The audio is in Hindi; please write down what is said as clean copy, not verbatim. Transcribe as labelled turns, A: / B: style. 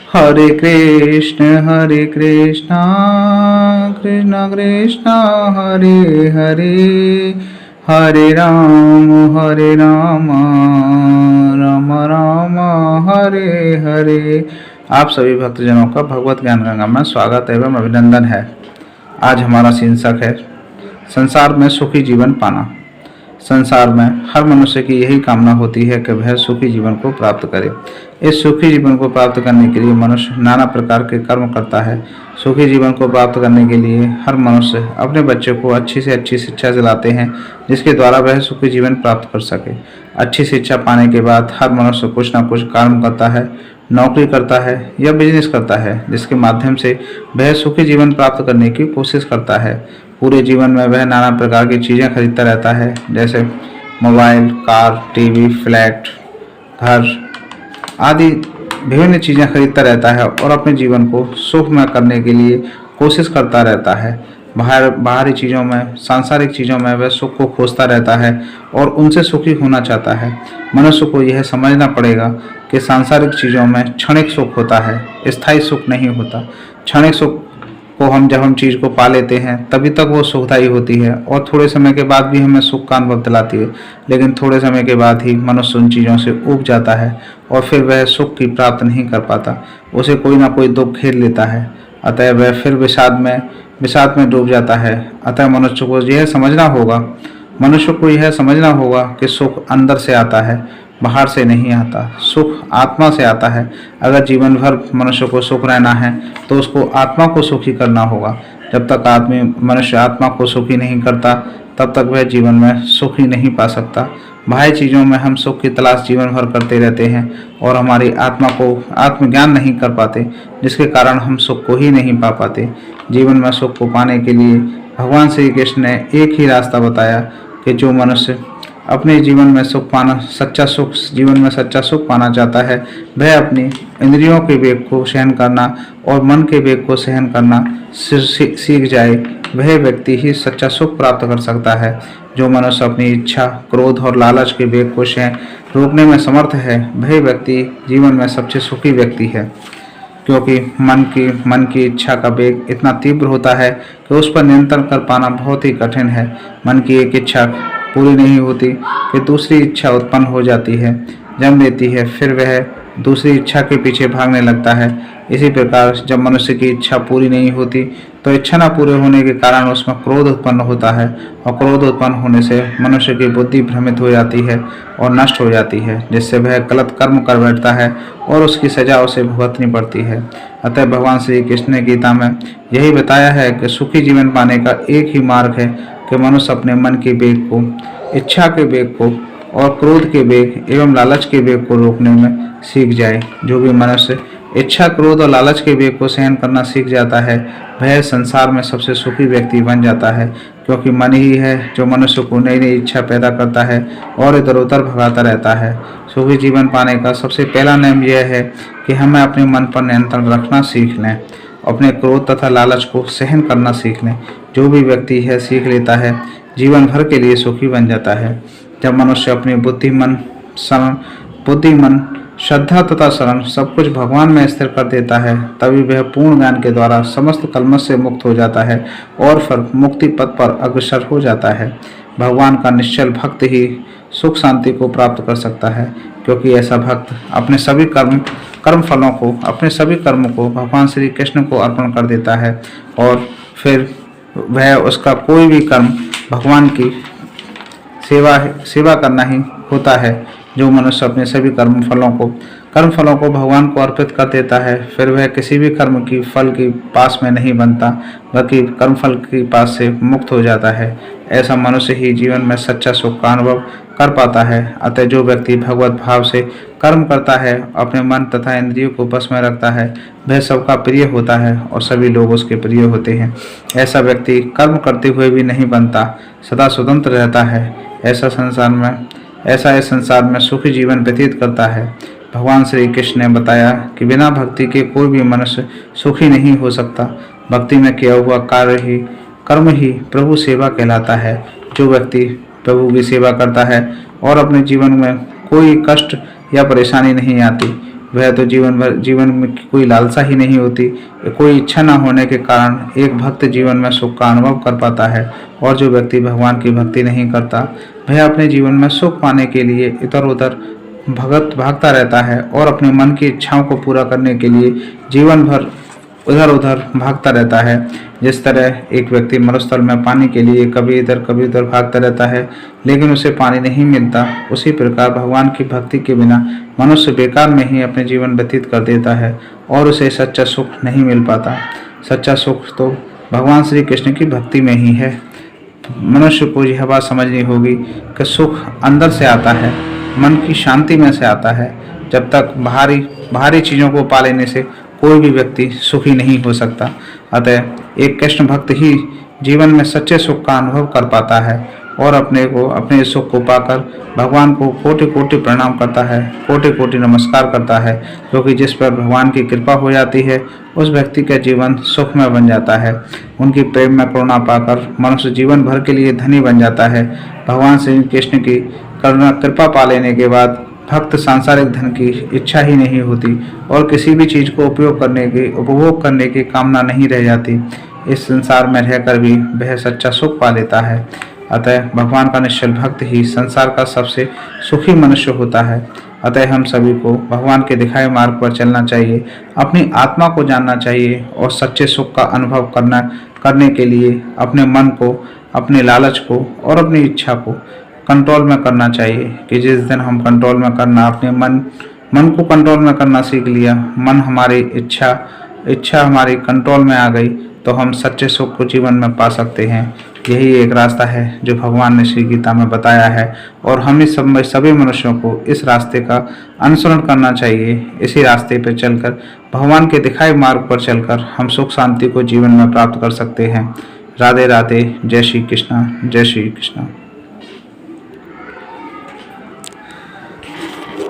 A: हरे कृष्ण कृष्ण कृष्ण हरे हरे, हरे राम राम राम हरे हरे। आप सभी भक्तजनों का भगवत ज्ञान गंगा में स्वागत एवं अभिनंदन है। आज हमारा शीर्षक है संसार में सुखी जीवन पाना। संसार में हर मनुष्य की यही कामना होती है कि वह सुखी जीवन को प्राप्त करे। इस सुखी जीवन को प्राप्त करने के लिए मनुष्य नाना प्रकार के कर्म करता है। सुखी जीवन को प्राप्त करने के लिए हर मनुष्य अपने बच्चे को अच्छी से अच्छी शिक्षा दिलाते हैं, जिसके द्वारा वह सुखी जीवन प्राप्त कर सके। अच्छी शिक्षा पाने के बाद हर मनुष्य कुछ न कुछ कर्म करता है, नौकरी करता है या बिजनेस करता है, जिसके माध्यम से वह सुखी जीवन प्राप्त करने की कोशिश करता है। पूरे जीवन में वह नाना प्रकार की चीज़ें खरीदता रहता है, जैसे मोबाइल, कार, टीवी, फ्लैट, घर आदि विभिन्न चीज़ें खरीदता रहता है और अपने जीवन को सुखमय करने के लिए कोशिश करता रहता है। बाहरी चीज़ों में, सांसारिक चीज़ों में वह सुख को खोजता रहता है और उनसे सुखी होना चाहता है। मनुष्य को यह समझना पड़ेगा कि सांसारिक चीज़ों में क्षणिक सुख होता है, स्थायी सुख नहीं होता। क्षणिक सुख को जब हम चीज़ को पा लेते हैं तभी तक वो सुखदायी होती है और थोड़े समय के बाद भी हमें सुख का अनुभव दिलाती है, लेकिन थोड़े समय के बाद ही मनुष्य उन चीज़ों से ऊब जाता है और फिर वह सुख की प्राप्त नहीं कर पाता। उसे कोई ना कोई दुख घेर लेता है, अतः वह फिर विषाद में डूब जाता है। अतः मनुष्य को यह समझना होगा कि सुख अंदर से आता है, बाहर से नहीं आता। सुख आत्मा से आता है। अगर जीवन भर मनुष्य को सुख रहना है तो उसको आत्मा को सुखी करना होगा। जब तक मनुष्य आत्मा को सुखी नहीं करता तब तक वह जीवन में सुख ही नहीं पा सकता। बाह्य चीज़ों में हम सुख की तलाश जीवन भर करते रहते हैं और हमारी आत्मा को आत्मज्ञान नहीं कर पाते, जिसके कारण हम सुख को ही नहीं पा पाते। जीवन में सुख को पाने के लिए भगवान श्री कृष्ण ने एक ही रास्ता बताया कि जो मनुष्य अपने जीवन में जीवन में सच्चा सुख पाना चाहता है, वह अपनी इंद्रियों के वेग को सहन करना और मन के वेग को सहन करना सीख जाए। वह व्यक्ति ही सच्चा सुख प्राप्त कर सकता है। जो मनुष्य अपनी इच्छा, क्रोध और लालच के वेग को रोकने में समर्थ है, वह व्यक्ति जीवन में सबसे सुखी व्यक्ति है, क्योंकि मन की इच्छा का वेग इतना तीव्र होता है कि उस पर नियंत्रण कर पाना बहुत ही कठिन है। मन की एक इच्छा पूरी नहीं होती कि दूसरी इच्छा उत्पन्न हो जाती है, जन्म लेती है, फिर वह दूसरी इच्छा के पीछे भागने लगता है। इसी प्रकार जब मनुष्य की इच्छा पूरी नहीं होती तो इच्छा न पूरे होने के कारण उसमें क्रोध उत्पन्न होता है और क्रोध उत्पन्न होने से मनुष्य की बुद्धि भ्रमित हो जाती है और नष्ट हो जाती है, जिससे वह गलत कर्म कर बैठता है और उसकी सजा उसे भुगतनी पड़ती है। अतः भगवान श्री कृष्ण ने गीता में यही बताया है कि सुखी जीवन पाने का एक ही मार्ग है कि मनुष्य अपने मन के वेग को, इच्छा के वेग को और क्रोध के वेग एवं लालच के वेग को रोकने में सीख जाए। जो भी मनुष्य इच्छा, क्रोध और लालच के वेग को सहन करना सीख जाता है, वह संसार में सबसे सुखी व्यक्ति बन जाता है, क्योंकि मन ही है जो मनुष्य को नई नई इच्छा पैदा करता है और इधर उधर भगाता रहता है। सुखी जीवन पाने का सबसे पहला नियम यह है कि हमें अपने मन पर नियंत्रण रखना सीख लें, अपने क्रोध तथा लालच को सहन करना सीख लें। जो भी व्यक्ति यह सीख लेता है, जीवन भर के लिए सुखी बन जाता है। जब मनुष्य अपनी बुद्धि, मन, श्रद्धा तथा शरण सब कुछ भगवान में स्थिर कर देता है, तभी वह पूर्ण ज्ञान के द्वारा समस्त कलमश से मुक्त हो जाता है और फिर मुक्ति पथ पर अग्रसर हो जाता है। भगवान का निश्चल भक्त ही सुख शांति को प्राप्त कर सकता है, क्योंकि ऐसा भक्त अपने सभी कर्मों को भगवान श्री कृष्ण को अर्पण कर देता है और फिर वह उसका कोई भी कर्म भगवान की सेवा करना ही होता है। जो मनुष्य अपने सभी कर्म फलों को भगवान को अर्पित कर देता है, फिर वह किसी भी कर्म की फल की पास में नहीं बनता, बल्कि कर्म फल की पास से मुक्त हो जाता है। ऐसा मनुष्य ही जीवन में सच्चा सुख का अनुभव कर पाता है। अतः जो व्यक्ति भगवत भाव से कर्म करता है, अपने मन तथा इंद्रियों को बस में रखता है, वह सबका प्रिय होता है और सभी लोग उसके प्रिय होते हैं। ऐसा व्यक्ति कर्म करते हुए भी नहीं बनता, सदा स्वतंत्र रहता है। ऐसा इस संसार में सुखी जीवन व्यतीत करता है। भगवान श्री कृष्ण ने बताया कि बिना भक्ति के कोई भी मनुष्य सुखी नहीं हो सकता। भक्ति में किया हुआ कर्म ही प्रभु सेवा कहलाता है। जो व्यक्ति प्रभु की सेवा करता है और अपने जीवन में कोई कष्ट या परेशानी नहीं आती, वह तो जीवन में कोई लालसा ही नहीं होती, कोई इच्छा न होने के कारण एक भक्त जीवन में सुख का अनुभव कर पाता है। और जो व्यक्ति भगवान की भक्ति नहीं करता, वह अपने जीवन में सुख पाने के लिए इधर उधर भागता रहता है और अपने मन की इच्छाओं को पूरा करने के लिए जीवन भर उधर उधर भागता रहता है। जिस तरह एक व्यक्ति मरुस्थल में पानी के लिए कभी उधर भागता रहता है, लेकिन उसे पानी नहीं मिलता, उसी प्रकार भगवान की भक्ति के बिना मनुष्य बेकार में ही अपने जीवन व्यतीत कर देता है और उसे सच्चा सुख नहीं मिल पाता। सच्चा सुख तो भगवान श्री कृष्ण की भक्ति में ही है। मनुष्य को यह बात समझनी होगी कि सुख अंदर से आता है, मन की शांति में से आता है। जब तक बाहरी चीज़ों को पा लेने से कोई भी व्यक्ति सुखी नहीं हो सकता। अतः एक कृष्ण भक्त ही जीवन में सच्चे सुख का अनुभव कर पाता है और अपने सुख को पाकर भगवान को कोटि कोटि प्रणाम करता है, कोटि कोटि नमस्कार करता है, क्योंकि जिस पर भगवान की कृपा हो जाती है उस व्यक्ति का जीवन सुखमय बन जाता है। उनकी प्रेम में करुणा पाकर मनुष्य जीवन भर के लिए धनी बन जाता है। भगवान श्री कृष्ण की करुणा कृपा पा लेने के बाद भक्त सांसारिक धन की इच्छा ही नहीं होती और किसी भी चीज़ को उपभोग करने की कामना नहीं रह जाती। इस संसार में रहकर भी वह सच्चा सुख पा लेता है। अतः भगवान का निश्चल भक्त ही संसार का सबसे सुखी मनुष्य होता है। अतः हम सभी को भगवान के दिखाए मार्ग पर चलना चाहिए, अपनी आत्मा को जानना चाहिए और सच्चे सुख का अनुभव करने के लिए अपने मन को, अपने लालच को और अपनी इच्छा को कंट्रोल में करना चाहिए। कि जिस दिन हम कंट्रोल में करना अपने मन को कंट्रोल में करना सीख लिया, मन हमारी इच्छा हमारी कंट्रोल में आ गई, तो हम सच्चे सुख को जीवन में पा सकते हैं। यही एक रास्ता है जो भगवान ने श्री गीता में बताया है और हमें सभी मनुष्यों को इस रास्ते का अनुसरण करना चाहिए। इसी रास्ते पर चलकर, भगवान के दिखाए मार्ग पर चलकर हम सुख शांति को जीवन में प्राप्त कर सकते हैं। राधे राधे। जय श्री कृष्णा, जय श्री कृष्णा।